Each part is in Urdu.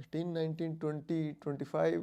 18, 19, 20, 25,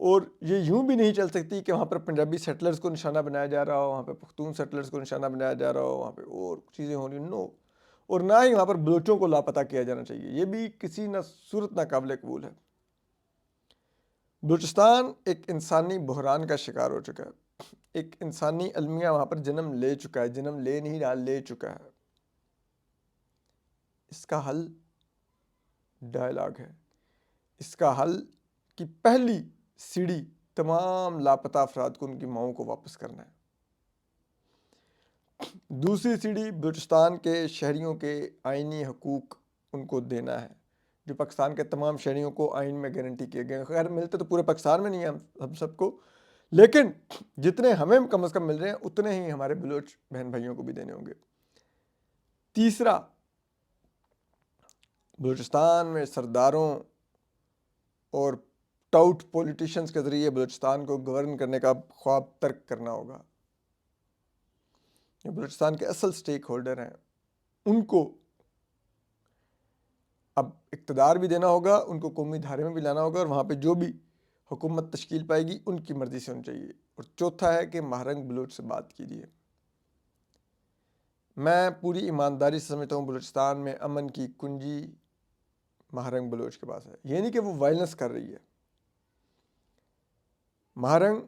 اور یہ یوں بھی نہیں چل سکتی کہ وہاں پر پنجابی سیٹلرز کو نشانہ بنایا جا رہا ہو، وہاں پہ پختون سیٹلرز کو نشانہ بنایا جا رہا ہو، وہاں پہ اور چیزیں ہو رہی نو، اور نہ ہی وہاں پر بلوچوں کو لاپتہ کیا جانا چاہیے. یہ بھی کسی نہ صورت نہ قابل قبول ہے. بلوچستان ایک انسانی بحران کا شکار ہو چکا ہے. ایک انسانی المیہ وہاں پر جنم لے چکا ہے، جنم لے نہیں رہا، لے چکا ہے. اس کا حل ڈائلاگ ہے. اس کا حل کی پہلی سیڑھی تمام لاپتہ افراد کو ان کی ماؤں کو واپس کرنا ہے. دوسری سیڑھی بلوچستان کے شہریوں کے آئینی حقوق ان کو دینا ہے، جو پاکستان کے تمام شہریوں کو آئین میں گارنٹی کیے گئے ہیں. خیر ملتے تو پورے پاکستان میں نہیں ہیں ہم سب کو، لیکن جتنے ہمیں کم از کم مل رہے ہیں اتنے ہی ہمارے بلوچ بہن بھائیوں کو بھی دینے ہوں گے. تیسرا، بلوچستان میں سرداروں اور ٹاؤٹ پولیٹیشنز کے ذریعے بلوچستان کو گورن کرنے کا خواب ترک کرنا ہوگا. جو بلوچستان کے اصل سٹیک ہولڈر ہیں ان کو اب اقتدار بھی دینا ہوگا، ان کو قومی دھارے میں بھی لانا ہوگا، اور وہاں پہ جو بھی حکومت تشکیل پائے گی ان کی مرضی سے ہونی چاہیے. اور چوتھا ہے کہ مہرنگ بلوچ سے بات کیجیے. میں پوری ایمانداری سے سمجھتا ہوں بلوچستان میں امن کی کنجی مہرنگ بلوچ کے پاس ہے. یہ نہیں کہ وہ وائلنس کر رہی ہے. مہرنگ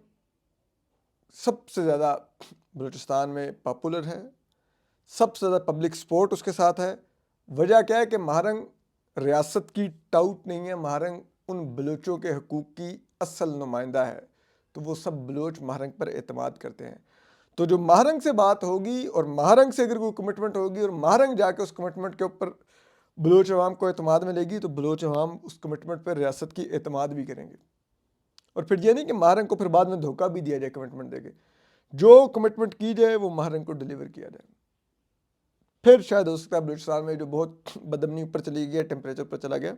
سب سے زیادہ بلوچستان میں پاپولر ہے، سب سے زیادہ پبلک سپورٹ اس کے ساتھ ہے. وجہ کیا ہے کہ مہرنگ ریاست کی ٹاؤٹ نہیں ہے، مہرنگ ان بلوچوں کے حقوق کی اصل نمائندہ ہے. تو وہ سب بلوچ مہرنگ پر اعتماد کرتے ہیں. تو جو مہرنگ سے بات ہوگی اور مہرنگ سے اگر کوئی کمٹمنٹ ہوگی اور مہرنگ جا کے اس کمٹمنٹ کے اوپر بلوچ عوام کو اعتماد میں لے گی تو بلوچ عوام اس کمٹمنٹ پر ریاست کی اعتماد بھی کریں گے. اور پھر یہ نہیں کہ مہرنگ کو پھر بعد میں دھوکہ بھی دیا جائے کمٹمنٹ دے کے. جو کمٹمنٹ کی جائے وہ مہرنگ کو ڈیلیور کیا جائے. پھر شاید ہو سکتا ہے بلوچستان میں جو بہت بدمنی اوپر چلی گیا، ٹیمپریچر پر چلا گیا،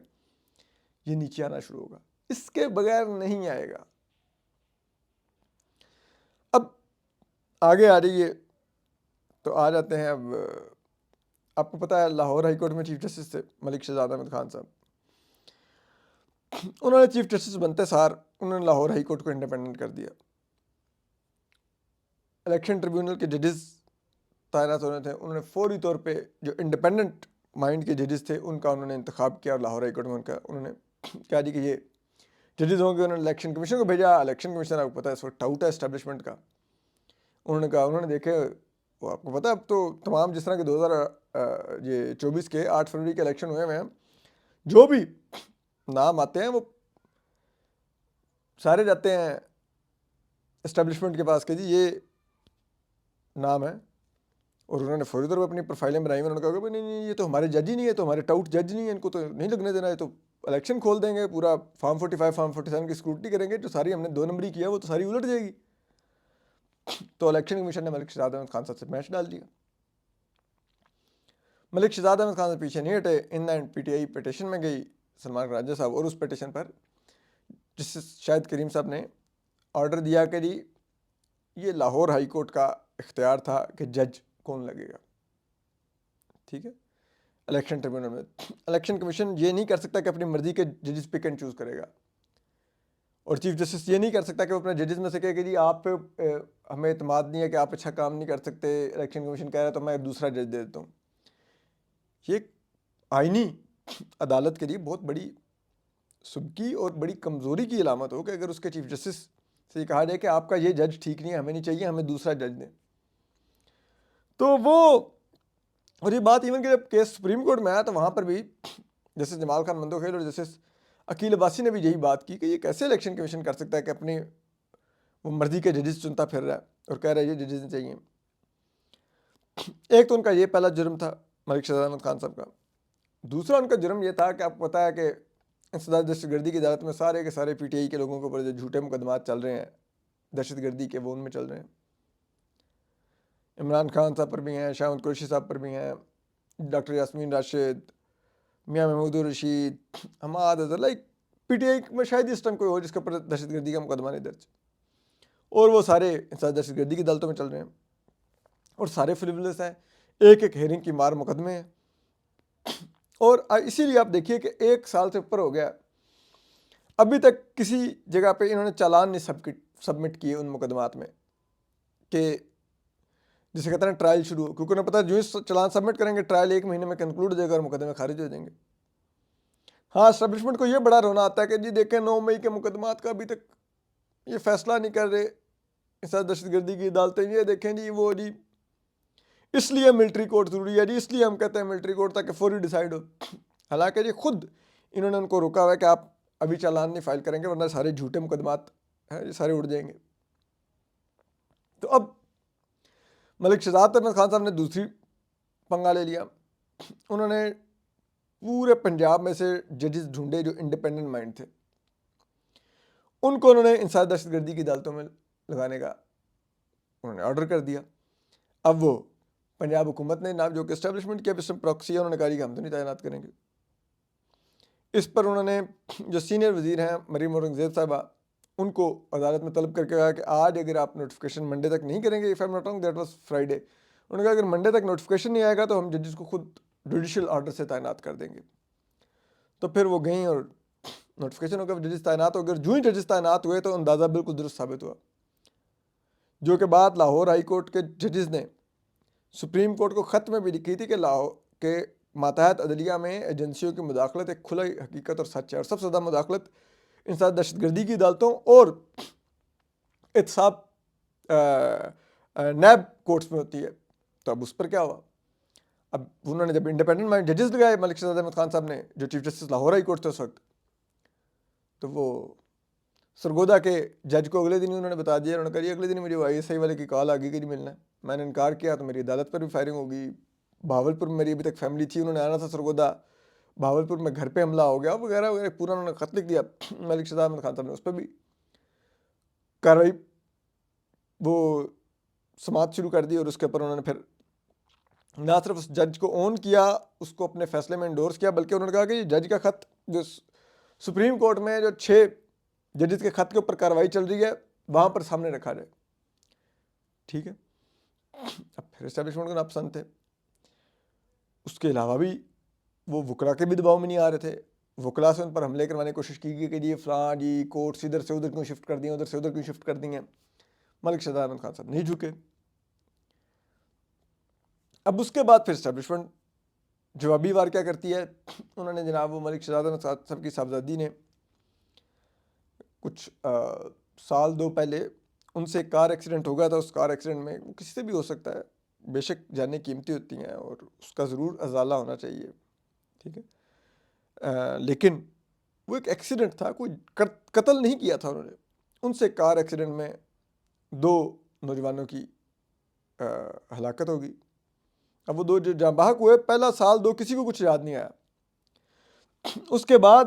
یہ نیچے آنا شروع ہوگا. اس کے بغیر نہیں آئے گا. اب آگے آ رہی ہے تو آ جاتے ہیں. اب آپ کو پتہ ہے لاہور ہائی کورٹ میں چیف جسٹس تھے ملک شہزاد احمد خان صاحب. انہوں نے چیف جسٹس بنتے سار انہوں نے لاہور ہائی کورٹ کو انڈیپینڈنٹ کر دیا. الیکشن ٹریبیونل کے ججز تعینات ہونے تھے، انہوں نے فوری طور پہ جو انڈیپینڈنٹ مائنڈ کے ججز تھے ان کا انہوں نے انتخاب کیا. اور لاہور ہائی کورٹ میں انہوں نے کہا جی کہ یہ ججز ہوں گے. انہوں نے الیکشن کمیشن کو بھیجا. الیکشن کمیشن آپ کو پتہ ہے اس وقت ٹاؤٹ ہے اسٹیبلشمنٹ کا. انہوں نے کہا، انہوں نے دیکھے وہ آپ کو پتہ ہے اب تو تمام جس طرح کے 2024 کے 8 فروری کے الیکشن ہوئے ہیں، جو بھی نام آتے ہیں وہ سارے جاتے ہیں اسٹیبلشمنٹ کے پاس کہ جی یہ نام ہے. اور انہوں نے فوری طور پر اپنی پروفائلیں بنائی. انہوں نے کہا کہ نہیں یہ تو ہمارے جج ہی نہیں ہے، تو ہمارے ٹاؤٹ جج نہیں ہیں، ان کو تو نہیں لگنے دینا ہے. تو الیکشن کھول دیں گے، پورا فارم 45 فارم 47 کی اسکروٹنی کریں گے. جو ساری ہم نے 2 نمبری کیا وہ تو ساری الٹ جائے گی. تو الیکشن کمیشن نے ملک شہزاد احمد خان صاحب سے میچ ڈال دیا. ملک شہزاد احمد خان سے پیچھے نہیں ہٹے. In and P T I petition میں گئی سلمان راجہ صاحب، اور اس پیٹیشن پر جس شاہد کریم صاحب نے آرڈر دیا کہ جی یہ لاہور ہائی کورٹ کا اختیار تھا کہ جج کون لگے گا. ٹھیک ہے، الیکشن ٹریبیونل میں الیکشن کمیشن یہ نہیں کر سکتا کہ اپنی مرضی کے ججز پک اینڈ چوز کرے گا. اور چیف جسٹس یہ نہیں کر سکتا کہ وہ اپنے ججز میں سے کہے کہ جی آپ پہ ہمیں اعتماد نہیں ہے کہ آپ اچھا کام نہیں کر سکتے، الیکشن کمیشن کہہ رہا ہے تو میں دوسرا جج دے دیتا ہوں. یہ آئینی عدالت کے لیے بہت بڑی سبکی اور بڑی کمزوری کی علامت ہو کہ اگر اس کے چیف جسٹس سے یہ کہا جائے کہ آپ کا یہ جج ٹھیک نہیں ہے، ہمیں نہیں چاہیے، ہمیں دوسرا جج دیں. تو وہ اور یہ بات ایون کہ جب کیس سپریم کورٹ میں آیا تو وہاں پر بھی جسٹس جمال خان مندوخیل اور جسٹس عقیل عباسی نے بھی یہی بات کی کہ یہ کیسے الیکشن کمیشن کر سکتا ہے کہ اپنی وہ مرضی کے ججز چنتا پھر رہا ہے اور کہہ رہا ہے یہ ججز نہیں چاہیے. ایک تو ان کا یہ پہلا جرم تھا ملک شہزاد احمد خان صاحب کا. دوسرا ان کا جرم یہ تھا کہ آپ کو پتہ ہے کہ انسداد دہشت گردی کی عدالت میں سارے کے سارے پی ٹی آئی کے لوگوں کے اوپر جو جھوٹے مقدمات چل رہے ہیں دہشت گردی کے، وہ ان میں چل رہے ہیں. عمران خان صاحب پر بھی ہیں، شاہ محمود قریشی صاحب پر بھی ہیں، doctor Yasmin Rashid, Mian Mahmood ur-Rasheed, Hammad Azhar. Like P T I میں شاید اس ٹائم کوئی ہو جس کے اوپر دہشت گردی کا مقدمہ نہیں درج، اور وہ سارے انسداد دہشت گردی کی عدالتوں میں چل رہے ہیں اور سارے فریولس ہیں. ایک ایک ہیرنگ کی مار مقدمے ہیں. اور اسی لیے آپ دیکھیے کہ 1 سال سے اوپر ہو گیا. ابھی تک کسی جگہ پہ انہوں نے چالان نہیں سبمٹ کیے ان مقدمات میں کہ جسے کہتے ہیں ٹرائل شروع ہو، کیونکہ انہیں پتا ہے جو اس چالان سبمٹ کریں گے ٹرائل 1 مہینے میں کنکلوڈ ہو جائے گا اور مقدمے خارج ہو جائیں گے۔ ہاں اسٹیبلشمنٹ کو یہ بڑا رونا آتا ہے کہ جی دیکھیں 9 مئی کے مقدمات کا ابھی تک یہ فیصلہ نہیں کر رہے انسداد دہشت گردی کی عدالتیں، یہ دیکھیں جی وہ جی اس لیے ملٹری کورٹ ضروری ہے، جی اس لیے ہم کہتے ہیں ملٹری کورٹ تاکہ فوری ڈیسائیڈ ہو۔ حالانکہ جی خود انہوں نے ان کو روکا ہوا ہے کہ آپ ابھی چالان نہیں فائل کریں گے ورنہ سارے جھوٹے مقدمات ہیں یہ سارے اڑ جائیں گے۔ تو اب ملک شہزاد احمد خان صاحب نے دوسری پنگا لے لیا، انہوں نے پورے پنجاب میں سے ججز ڈھونڈے جو انڈیپینڈنٹ مائنڈ تھے، ان کو انہوں نے انسداد دہشت گردی کی عدالتوں میں لگانے کا انہوں نے آرڈر کر دیا۔ اب وہ پنجاب حکومت نے جو کہ اسٹیبلشمنٹ کی سسٹم پراکسی ہے انہوں نے کہا کہ ہم تو نہیں تعینات کریں گے۔ اس پر انہوں نے جو سینئر وزیر ہیں مریم اورنگزیب صاحبہ ان کو عدالت میں طلب کر کے کہا کہ آج اگر آپ نوٹیفیکیشن منڈے تک نہیں کریں گے، if I'm not wrong that was Friday، انہوں نے کہا اگر منڈے تک نوٹیفیکیشن نہیں آئے گا تو ہم ججز کو خود جوڈیشل آرڈر سے تعینات کر دیں گے۔ تو پھر وہ گئیں اور نوٹیفیکیشن ہو گیا، ججز تعینات ہو گئے، جو ہی ججز تعینات ہوئے تو اندازہ بالکل درست ثابت ہوا، جو کہ بات لاہور ہائی کورٹ کے ججز نے سپریم کورٹ کو خط میں بھی لکھی تھی کہ لاہور کے ماتحت عدلیہ میں ایجنسیوں کی مداخلت ایک کھلی حقیقت اور سچ ہے، اور سب سے زیادہ مداخلت انسداد دہشت گردی کی عدالتوں اور احتساب نیب کورٹس میں ہوتی ہے۔ تو اب اس پر کیا ہوا؟ اب انہوں نے جب انڈیپینڈنٹ مائنڈ ججز لگائے ملک شہزاد احمد خان صاحب نے جو chief justice Lahore high court تھے اس وقت، تو وہ سرگودا کے جج کو اگلے دن انہوں نے بتا دیا، انہوں نے کہا جی اگلے دن مجھے ISI والے کی کال آ گئی کہ جی ملنا ہے، میں نے انکار کیا تو میری عدالت پر بھی فائرنگ ہوگی، بہاولپور میں میری ابھی تک فیملی تھی، انہوں نے آنا تھا سرگودا، بہاولپور میں گھر پہ حملہ ہو گیا وغیرہ وغیرہ، پورا انہوں نے خط لکھ دیا۔ ملک شہزاد احمد خان صاحب نے اس پہ بھی کارروائی وہ سماعت شروع کر دی، اور اس کے اوپر انہوں نے پھر نہ صرف اس جج کو اون کیا، اس کو اپنے فیصلے میں انڈورس کیا، بلکہ انہوں نے کہا کہ یہ جج کا خط جو سپریم کورٹ میں جو 6 ججز کے خط کے اوپر کارروائی چل رہی ہے وہاں پر سامنے رکھا جائے۔ ٹھیک ہے، اب پھر اسٹیبلشمنٹ کو ناپسند تھے، اس کے علاوہ بھی وہ وکلا کے بھی دباؤ میں نہیں آ رہے تھے، وکلا سے ان پر حملے کروانے کی کوشش کی گئی کہ جی فلاں جی کورٹس ادھر سے ادھر کیوں شفٹ کر دیں، ادھر سے ادھر کیوں شفٹ کر دیں ہیں۔ ملک شہزاد احمد خان صاحب نہیں جھکے۔ اب اس کے بعد پھر اسٹیبلشمنٹ جوابی وار کیا کرتی ہے، انہوں نے جناب وہ ملک شہزاد احمد صاحب کی صاحبزادی نے کچھ سال 2 پہلے ان سے کار ایکسیڈنٹ ہو گیا تھا، اس کار ایکسیڈنٹ میں وہ کسی سے بھی ہو سکتا ہے، بے شک جانیں قیمتی ہوتی ہیں اور اس کا ضرور ازالہ ہونا چاہیے، ٹھیک ہے، لیکن وہ ایک ایکسیڈنٹ تھا، کوئی قتل نہیں کیا تھا انہوں نے۔ ان سے کار ایکسیڈنٹ میں 2 نوجوانوں کی ہلاکت ہوگی۔ اب وہ 2 جو جاں بحق ہوئے، پہلا سال 2 کسی کو کچھ یاد نہیں آیا۔ اس کے بعد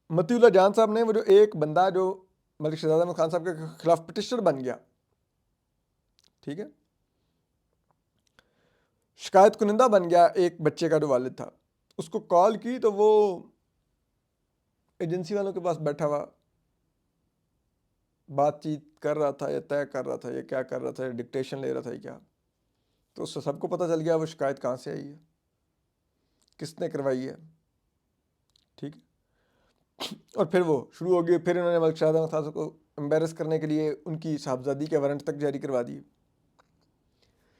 متی اللہ جان صاحب نے وہ جو ایک بندہ جو ملک شہزاد احمد خان صاحب کے خلاف پٹیشنر بن گیا، ٹھیک ہے، شکایت کنندہ بن گیا، ایک بچے کا جو والد تھا، اس کو کال کی تو وہ ایجنسی والوں کے پاس بیٹھا ہوا بات چیت کر رہا تھا یا طے کر رہا تھا یا کیا کر رہا تھا، ڈکٹیشن لے رہا تھا یا کیا، تو اس سے سب کو پتہ چل گیا وہ شکایت کہاں سے آئی ہے، کس نے کروائی ہے، ٹھیک ہے۔ اور پھر وہ شروع ہو گئی، پھر انہوں نے ملک شہزاد احمد خان صاحب کو امبیرس کرنے کے لیے ان کی صاحبزادی کے وارنٹ تک جاری کروا دی۔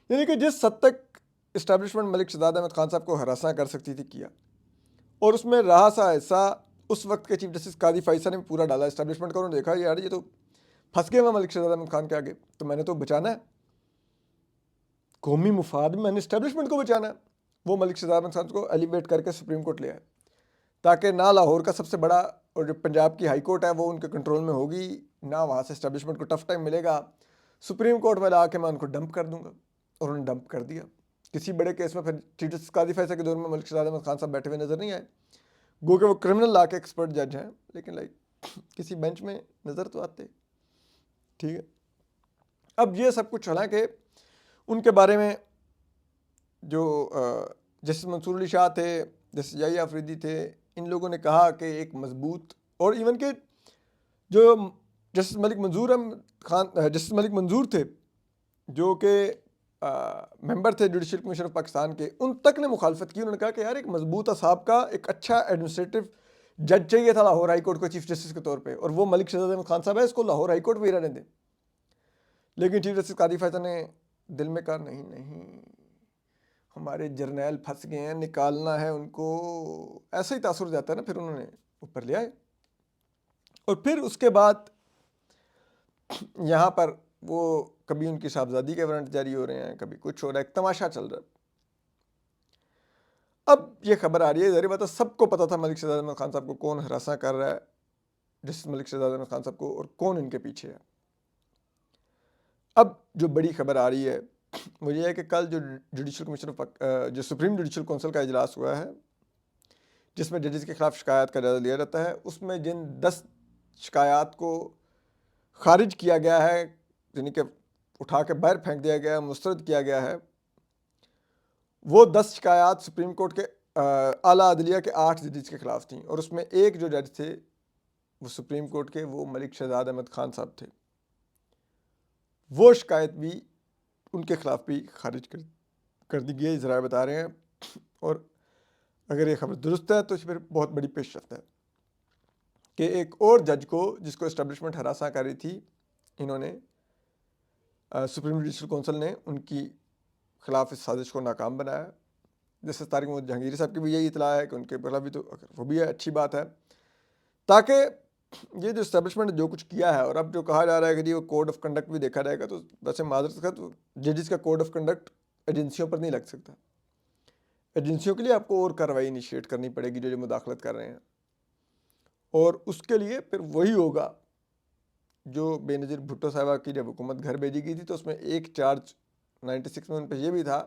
یعنی کہ جس حد تک اسٹیبلشمنٹ ملک شہزاد احمد خان صاحب کو ہراساں کر سکتی تھی کیا، اور اس میں رہا سا ایسا اس وقت کے چیف جسٹس قاضی فائصہ نے پورا ڈالا اسٹیبلشمنٹ کا۔ انہوں نے دیکھا یار یہ تو پھنس گئے میں ملک شہزاد احمد خان کے آگے، تو میں نے تو بچانا ہے، قومی مفاد میں نے اسٹیبلشمنٹ کو بچانا ہے۔ وہ ملک شہزاد احمد خان کو ایلیویٹ کر کے سپریم کورٹ لے آئے تاکہ نہ لاہور کا سب سے بڑا اور جو پنجاب کی ہائی کورٹ ہے وہ ان کے کنٹرول میں ہوگی، نہ وہاں سے اسٹیبلشمنٹ کو ٹف ٹائم ملے گا، سپریم کورٹ میں لا کے میں ان کو ڈمپ کر دوں گا، اور انہوں نے ڈمپ کر دیا۔ کسی بڑے کیس میں پھر چیف جسٹس قاضی فیصل کے دور میں ملک شہزاد احمد خان صاحب بیٹھے ہوئے نظر نہیں آئے، گو کہ وہ کرمنل لا کے ایکسپرٹ جج ہیں، لیکن کسی بینچ میں نظر تو آتے، ٹھیک ہے۔ اب یہ سب کچھ حالانکہ ان کے بارے میں جو جسٹس منصور علی شاہ تھے، جسٹس یحییٰ آفریدی تھے، ان لوگوں نے کہا کہ ایک مضبوط، اور ایون کہ جو جسٹس ملک منظور تھے جو کہ ممبر تھے جوڈیشل کمیشن آف پاکستان کے، ان تک نے مخالفت کی۔ انہوں نے کہا کہ یار ایک مضبوط اعصاب کا ایک اچھا ایڈمنسٹریٹو جج چاہیے تھا لاہور ہائی کورٹ کو چیف جسٹس کے طور پہ، اور وہ ملک شہزاد احمد خان صاحب ہے، اس کو لاہور ہائی کورٹ بھی رہنے دیں. لیکن چیف جسٹس قاضی فیصل نے دل میں کہا نہیں ہمارے جرنیل پھنس گئے ہیں، نکالنا ہے ان کو. ایسا ہی تاثر جاتا ہے نا، پھر انہوں نے اوپر لے آئے. اور پھر اس کے بعد یہاں پر وہ کبھی ان کی صاحبزادی کے وارنٹ جاری ہو رہے ہیں، کبھی کچھ ہو رہا ہے، ایک تماشا چل رہا ہے. اب یہ خبر آ رہی ہے، ظاہر بات ہے سب کو پتا تھا ملک شہزاد احمد خان صاحب کو کون ہراساں کر رہا ہے، جسٹس ملک شہزاد احمد خان صاحب کو، اور کون ان کے پیچھے ہے. اب جو بڑی خبر آ رہی ہے وہ یہ ہے کہ کل جو جوڈیشل کمیشن جو سپریم جوڈیشل کونسل کا اجلاس ہوا ہے، جس میں ججز کے خلاف شکایات کا جائزہ لیا جاتا ہے، اس میں جن 10 شکایات کو خارج کیا گیا ہے، یعنی کہ اٹھا کے باہر پھینک دیا گیا ہے، مسترد کیا گیا ہے، وہ 10 شکایات سپریم کورٹ کے اعلیٰ عدلیہ کے 8 ججز کے خلاف تھیں، اور اس میں ایک جو جج تھے وہ سپریم کورٹ کے، وہ ملک شہزاد احمد خان صاحب تھے. وہ شکایت بھی ان کے خلاف بھی خارج کر دی گئی ہے، ذرائع بتا رہے ہیں. اور اگر یہ خبر درست ہے تو پھر بہت بڑی پیش رفت ہے کہ ایک اور جج کو، جس کو اسٹیبلشمنٹ ہراساں کر رہی تھی، انہوں نے سپریم جوڈیشل کونسل نے ان کی خلاف اس سازش کو ناکام بنایا. جیسے طارق محمد جہانگیری صاحب کی بھی یہی اطلاع ہے کہ ان کے خلاف بھی، تو وہ بھی اچھی بات ہے، تاکہ یہ جو اسٹیبلشمنٹ جو کچھ کیا ہے. اور اب جو کہا جا رہا ہے کہ وہ کوڈ آف کنڈکٹ بھی دیکھا جائے گا، تو ویسے معذرت کا تو ججز کا کوڈ آف کنڈکٹ ایجنسیوں پر نہیں لگ سکتا. ایجنسیوں کے لیے آپ کو اور کارروائی انیشیٹ کرنی پڑے گی جو مداخلت کر رہے ہیں، اور اس کے لیے پھر وہی ہوگا جو بے نظیر بھٹو صاحبہ کی جب حکومت گھر بھیجی گئی تھی، تو اس میں ایک چارج 96 میں ان پہ یہ بھی تھا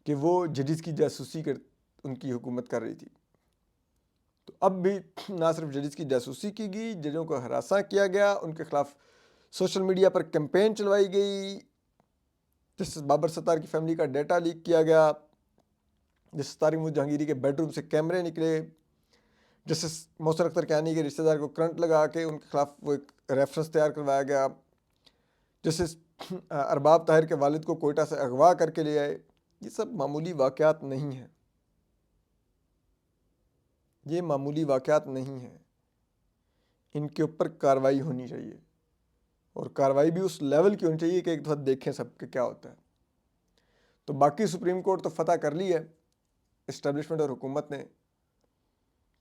کہ وہ ججز کی جاسوسی ان کی حکومت کر رہی تھی. تو اب بھی نہ صرف ججز کی جاسوسی کی گئی، ججوں کو ہراساں کیا گیا، ان کے خلاف سوشل میڈیا پر کیمپین چلوائی گئی، جسٹس بابر ستار کی فیملی کا ڈیٹا لیک کیا گیا، جسٹس طارق محمد جہانگیری کے بیڈ روم سے کیمرے نکلے، جسٹس محسن اختر کیانی کے رشتہ دار کو کرنٹ لگا کے ان کے خلاف وہ ایک ریفرنس تیار کروایا گیا، جسٹس ارباب طاہر کے والد کو کوئٹہ سے اغوا کر کے لے آئے. یہ سب معمولی واقعات نہیں ہیں، یہ معمولی واقعات نہیں ہیں. ان کے اوپر کارروائی ہونی چاہیے، اور کارروائی بھی اس لیول کی ہونی چاہیے کہ ایک دفعہ دیکھیں سب کہ کیا ہوتا ہے. تو باقی سپریم کورٹ تو فتح کر لی ہے اسٹیبلشمنٹ اور حکومت نے،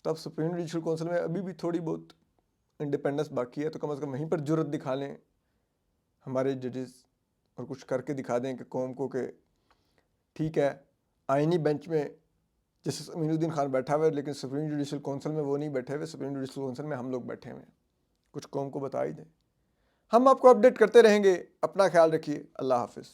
تب سپریم جوڈیشل کونسل میں ابھی بھی تھوڑی بہت انڈیپینڈنس باقی ہے، تو کم از کم وہیں پر جرت دکھا لیں ہمارے ججز، اور کچھ کر کے دکھا دیں کہ قوم کو کہ ٹھیک ہے آئینی بینچ میں جسٹس امین الدین خان بیٹھا ہوا ہے، لیکن سپریم جوڈیشل کونسل میں وہ نہیں بیٹھے ہوئے، سپریم جوڈیشل کونسل میں ہم لوگ بیٹھے ہوئے ہیں. کچھ قوم کو بتا ہی دیں. ہم آپ کو اپڈیٹ کرتے رہیں گے. اپنا خیال رکھیے. اللہ حافظ.